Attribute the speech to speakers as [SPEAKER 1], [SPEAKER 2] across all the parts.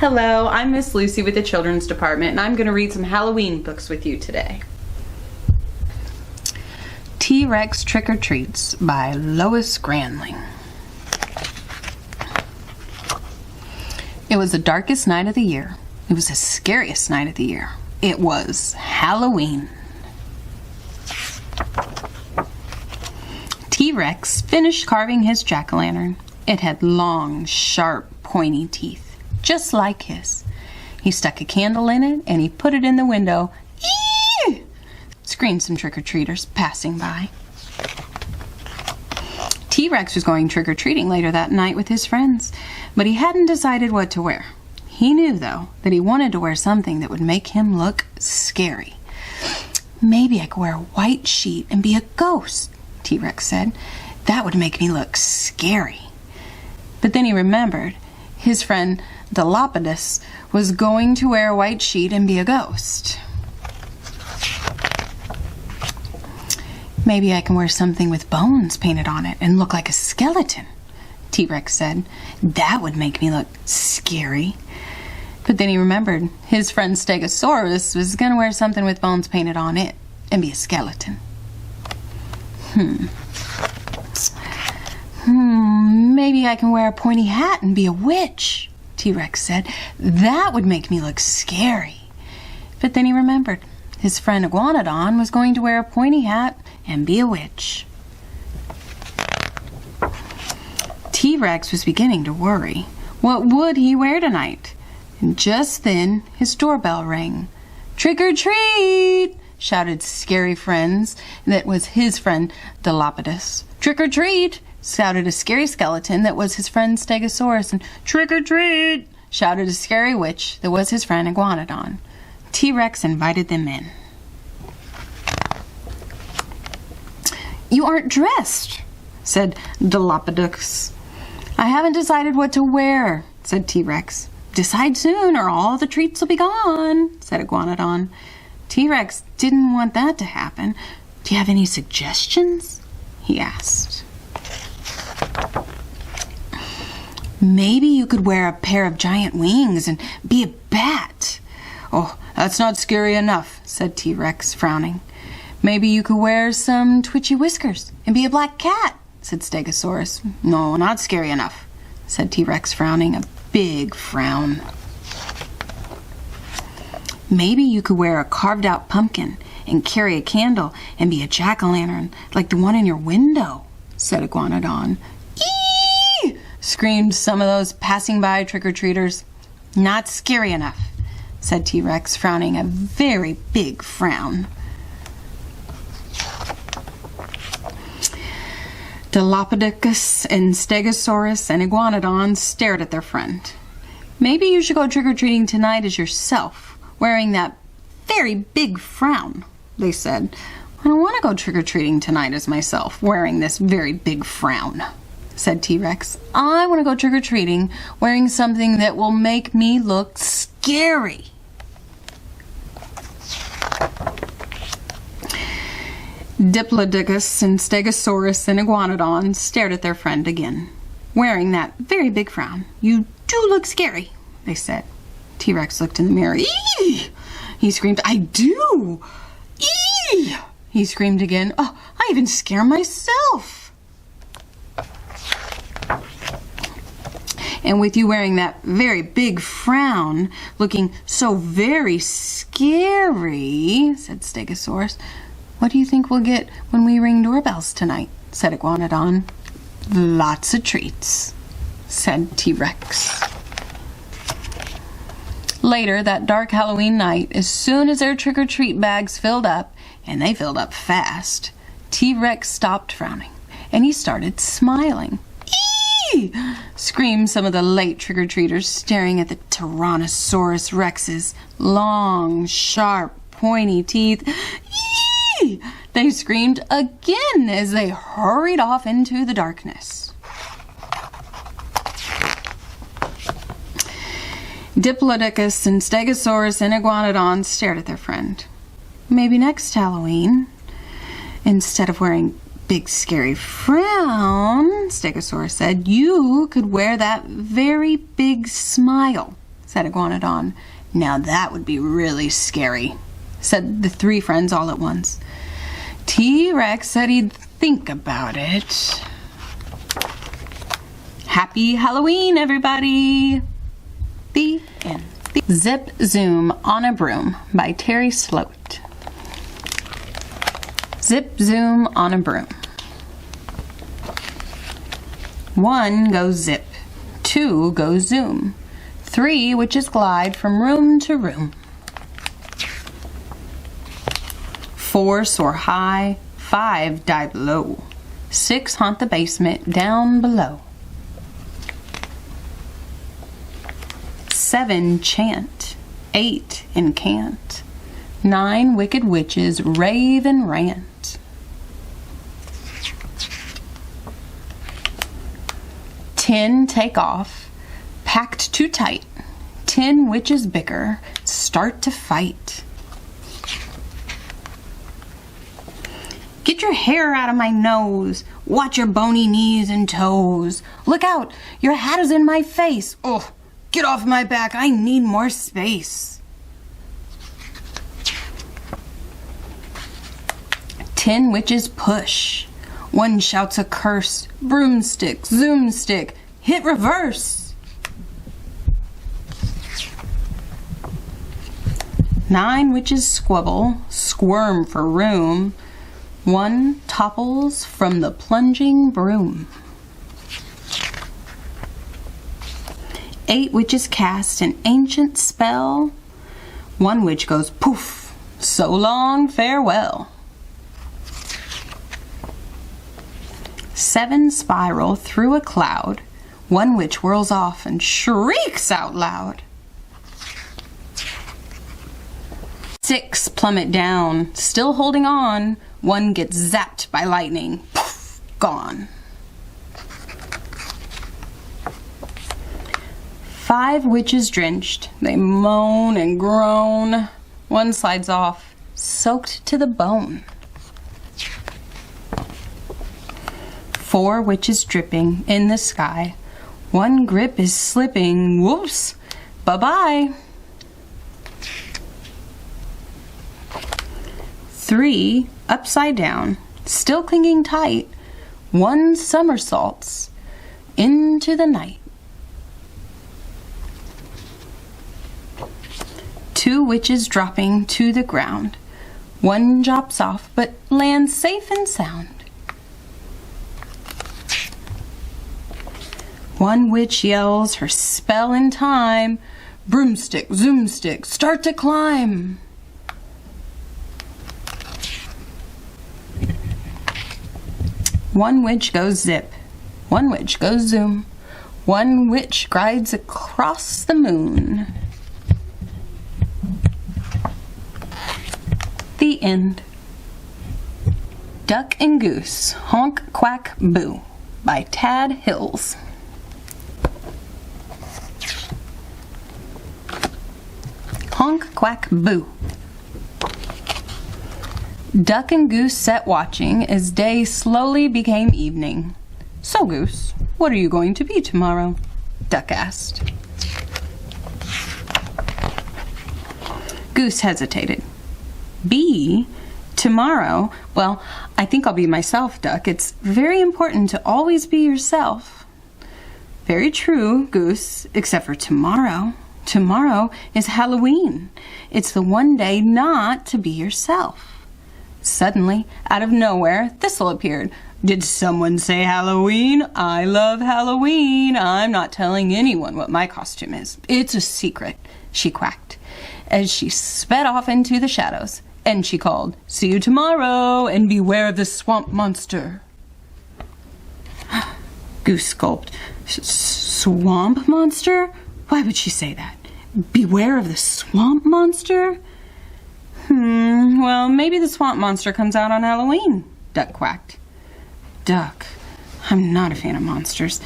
[SPEAKER 1] Hello, I'm Miss Lucy with the Children's Department, and I'm going to read some Halloween books with you today. TRex Trick or Treats by Lois Grambling. It was the darkest night of the year. It was the scariest night of the year. It was Halloween. TRex finished carving his jack-o'-lantern. It had long, sharp, pointy teeth, just like his. He stuck a candle in it and he put it in the window. Eee! Screamed some trick-or-treaters passing by. TRex was going trick-or-treating later that night with his friends, but he hadn't decided what to wear. He knew, though, that he wanted to wear something that would make him look scary. Maybe I could wear a white sheet and be a ghost, TRex said. That would make me look scary. But then he remembered his friend Dilopidus was going to wear a white sheet and be a ghost. Maybe I can wear something with bones painted on it and look like a skeleton, TRex said. That would make me look scary. But then he remembered his friend Stegosaurus was going to wear something with bones painted on it and be a skeleton. Maybe I can wear a pointy hat and be a witch, TRex said. That would make me look scary. But then he remembered his friend Iguanodon was going to wear a pointy hat and be a witch. TRex was beginning to worry. What would he wear tonight? And just then his doorbell rang. "Trick or treat!" shouted scary friends. That was his friend Dilopidus. "Trick or treat!" shouted a scary skeleton. That was his friend Stegosaurus. And "Trick or treat!" shouted a scary witch. That was his friend Iguanodon. TRex invited them in. "You aren't dressed," said Dilopidus. "I haven't decided what to wear," said TRex. "Decide soon or all the treats will be gone," said Iguanodon. TRex didn't want that to happen. "Do you have any suggestions?" he asked. "Maybe you could wear a pair of giant wings and be a bat." "Oh, that's not scary enough," said TRex, frowning. "Maybe you could wear some twitchy whiskers and be a black cat," said Stegosaurus. "No, not scary enough," said TRex, frowning a big frown. "Maybe you could wear a carved-out pumpkin and carry a candle and be a jack-o'-lantern like the one in your window," said Iguanodon. "Eee!" screamed some of those passing by trick-or-treaters. "Not scary enough," said TRex, frowning a very big frown. Dilopidus and Stegosaurus and Iguanodon stared at their friend. "Maybe you should go trick-or-treating tonight as yourself, wearing that very big frown," they said. "I don't want to go trick-or-treating tonight as myself, wearing this very big frown," said TRex. "I want to go trick-or-treating wearing something that will make me look scary." Diplodocus and Stegosaurus and Iguanodon stared at their friend again, wearing that very big frown. "You do look scary," they said. TRex looked in the mirror. "Eee!" he screamed. "I do! Eee!" he screamed again. "Oh, I even scare myself." "And with you wearing that very big frown, looking so very scary," said Stegosaurus. "What do you think we'll get when we ring doorbells tonight?" said Iguanodon. "Lots of treats," said TRex. Later that dark Halloween night, as soon as their trick-or-treat bags filled up, and they filled up fast, TRex stopped frowning, and he started smiling. "Eee!" screamed some of the late trick-or-treaters, staring at the Tyrannosaurus Rex's long, sharp, pointy teeth. "Eee!" they screamed again as they hurried off into the darkness. Diplodocus and Stegosaurus and Iguanodon stared at their friend. "Maybe next Halloween, instead of wearing big scary frown," Stegosaurus said, "you could wear that very big smile," said Iguanodon. Now that would be really scary, said the three friends all at once. TRex said he'd think about it. Happy Halloween, everybody! The end. Zip Zoom on a Broom by Teri Sloat. Zip Zoom on a broom. 1 goes zip, 2 goes zoom, 3 witches glide from room to room. 4 soar high, 5 dive low, 6 haunt the basement down below. 7 chant, 8 incant, 9 wicked witches rave and rant. 10 take off, packed too tight, 10 witches bicker, start to fight. Get your hair out of my nose, watch your bony knees and toes. Look out, your hat is in my face. Oh, get off my back, I need more space. 10 witches push. 1 shouts a curse, broomstick, zoomstick, hit reverse. 9 witches squabble, squirm for room. 1 topples from the plunging broom. 8 witches cast an ancient spell. 1 witch goes poof, so long, farewell. 7 spiral through a cloud. 1 witch whirls off and shrieks out loud. 6 plummet down, still holding on. 1 gets zapped by lightning, poof, gone. 5 witches drenched, they moan and groan. 1 slides off, soaked to the bone. 4 witches dripping in the sky. 1 grip is slipping, whoops, bye-bye. 3 upside down, still clinging tight. 1 somersaults into the night. 2 witches dropping to the ground. 1 drops off but lands safe and sound. 1 witch yells her spell in time. Broomstick, zoomstick, start to climb. 1 witch goes zip, 1 witch goes zoom, 1 witch glides across the moon. The end. Duck and Goose, Honk, Quack, Boo by Tad Hills. Honk, quack, boo. Duck and Goose sat watching as day slowly became evening. So, Goose, what are you going to be tomorrow? Duck asked. Goose hesitated. Be? Tomorrow? Well, I think I'll be myself, Duck. It's very important to always be yourself. Very true, Goose, except for tomorrow. Tomorrow is Halloween. It's the one day not to be yourself. Suddenly, out of nowhere, Thistle appeared. Did someone say Halloween? I love Halloween. I'm not telling anyone what my costume is. It's a secret, she quacked, as she sped off into the shadows. And she called, see you tomorrow, and beware of the swamp monster. Goose gulped. Swamp monster? Why would she say that? Beware of the swamp monster? Well, maybe the swamp monster comes out on Halloween, Duck quacked. Duck, I'm not a fan of monsters.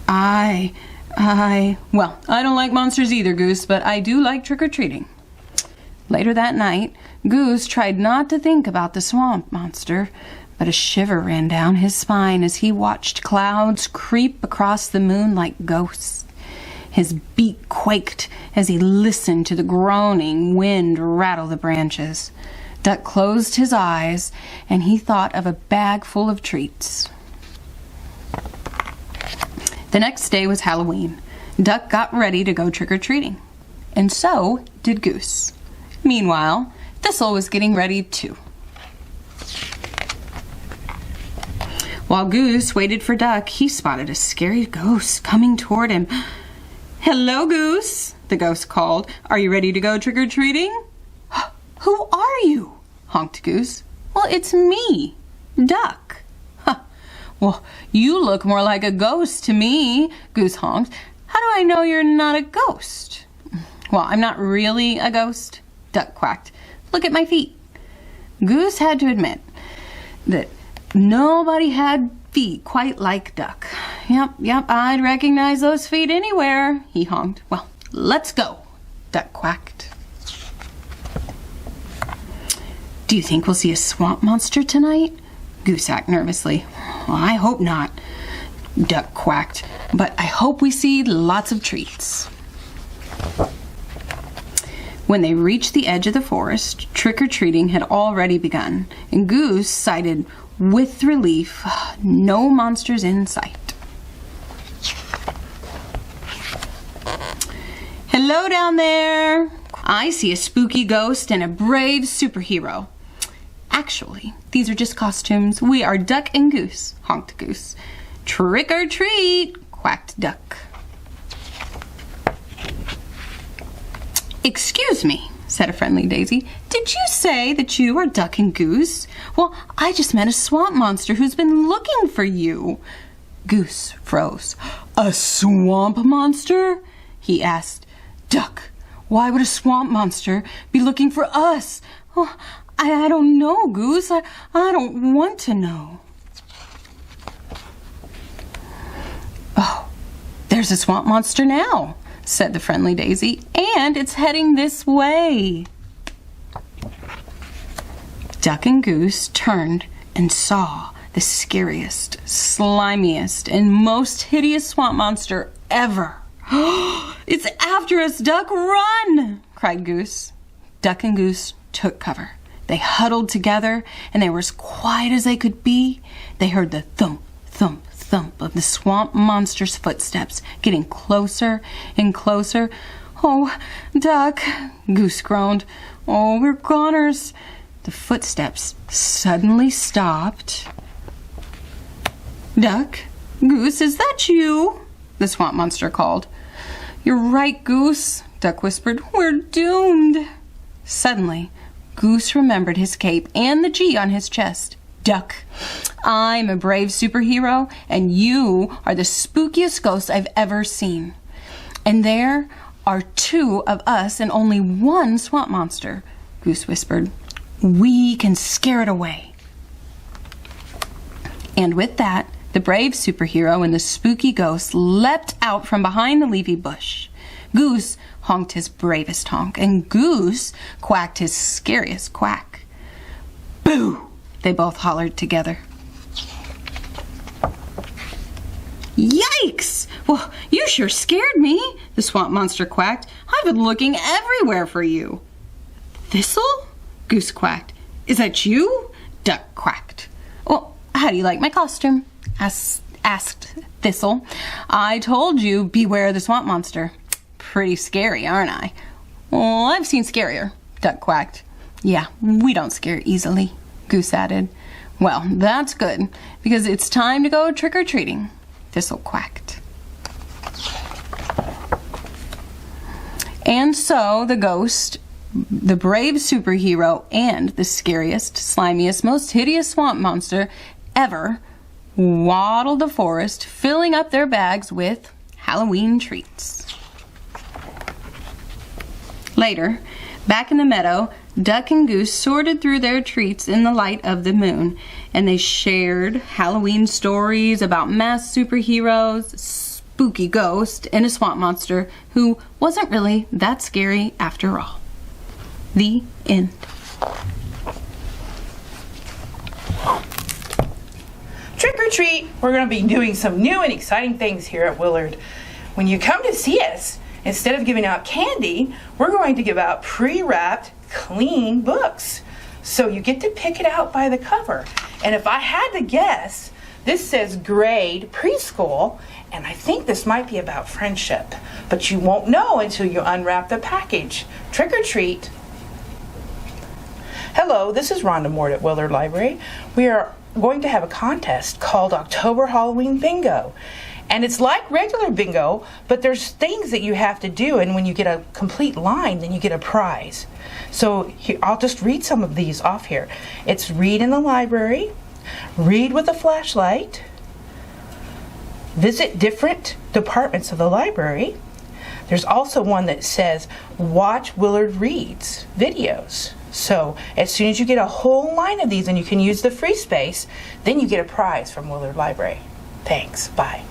[SPEAKER 1] Well, I don't like monsters either, Goose, but I do like trick-or-treating. Later that night, Goose tried not to think about the swamp monster, but a shiver ran down his spine as he watched clouds creep across the moon like ghosts. His beak quaked as he listened to the groaning wind rattle the branches. Duck closed his eyes, and he thought of a bag full of treats. The next day was Halloween. Duck got ready to go trick-or-treating, and so did Goose. Meanwhile, Thistle was getting ready too. While Goose waited for Duck, he spotted a scary ghost coming toward him. "Hello, Goose," the ghost called. "Are you ready to go trick-or-treating?" "Who are you?" honked Goose. "Well, it's me, Duck." "Well, you look more like a ghost to me," Goose honked. "How do I know you're not a ghost?" "Well, I'm not really a ghost," Duck quacked. "Look at my feet." Goose had to admit that nobody had feet quite like Duck. Yep, I'd recognize those feet anywhere," he honked. "Well, let's go," Duck quacked. "Do you think we'll see a swamp monster tonight?" Goose asked nervously. "Well, I hope not," Duck quacked, "but I hope we see lots of treats." When they reached the edge of the forest, trick-or-treating had already begun, and Goose cited with relief no monsters in sight. "Hello down there. I see a spooky ghost and a brave superhero." "Actually, these are just costumes. We are Duck and Goose," honked Goose. "Trick or treat," quacked Duck. "Excuse me," said a friendly daisy. "Did you say that you are Duck and Goose?" "Well, I just met a swamp monster who's been looking for you." Goose froze. "A swamp monster?" he asked. "Duck, why would a swamp monster be looking for us?" "Oh, I don't know, Goose. I don't want to know." "Oh, there's a swamp monster now," said the friendly daisy, "and it's heading this way." Duck and Goose turned and saw the scariest, slimiest, and most hideous swamp monster ever. "It's after us, Duck! Run!" cried Goose. Duck and Goose took cover. They huddled together, and they were as quiet as they could be. They heard the thump, thump, thump of the swamp monster's footsteps getting closer and closer. "Oh, Duck," Goose groaned. "Oh, we're goners." The footsteps suddenly stopped. "Duck, Goose, is that you?" the swamp monster called. "You're right, Goose," Duck whispered. "We're doomed." Suddenly, Goose remembered his cape and the G on his chest. "Duck, I'm a brave superhero, and you are the spookiest ghost I've ever seen. And there are two of us and only one swamp monster," Goose whispered. "We can scare it away." And with that, the brave superhero and the spooky ghost leapt out from behind the leafy bush. Goose honked his bravest honk, and Goose quacked his scariest quack. "Boo!" they both hollered together. "Yikes! Well, you sure scared me," the swamp monster quacked. "I've been looking everywhere for you." "Thistle?" Goose quacked. "Is that you?" Duck quacked. "Well, how do you like my costume?" asked Thistle. "I told you, beware the swamp monster. Pretty scary, aren't I?" "Well, I've seen scarier," Duck quacked. "Yeah, we don't scare easily," Goose added. "Well, that's good, because it's time to go trick-or-treating," Thistle quacked. And so the ghost, the brave superhero, and the scariest, slimiest, most hideous swamp monster ever waddled the forest, filling up their bags with Halloween treats. Later, back in the meadow, Duck and Goose sorted through their treats in the light of the moon, and they shared Halloween stories about masked superheroes, spooky ghost, and a swamp monster who wasn't really that scary after all. The end.
[SPEAKER 2] Trick or treat! We're going to be doing some new and exciting things here at Willard. when you come to see us, instead of giving out candy, we're going to give out pre-wrapped, clean books. So you get to pick it out by the cover. And if I had to guess, this says grade preschool, and I think this might be about friendship. But you won't know until you unwrap the package. Trick or treat. Hello, this is Rhonda Moore at Willard Library. We are going to have a contest called October Halloween Bingo. And it's like regular bingo, but there's things that you have to do, and when you get a complete line, then you get a prize. So here, I'll just read some of these off here. It's read in the library, read with a flashlight, visit different departments of the library. There's also one that says watch Willard Reads videos. So as soon as you get a whole line of these and you can use the free space, then you get a prize from Willard Library. Thanks. Bye.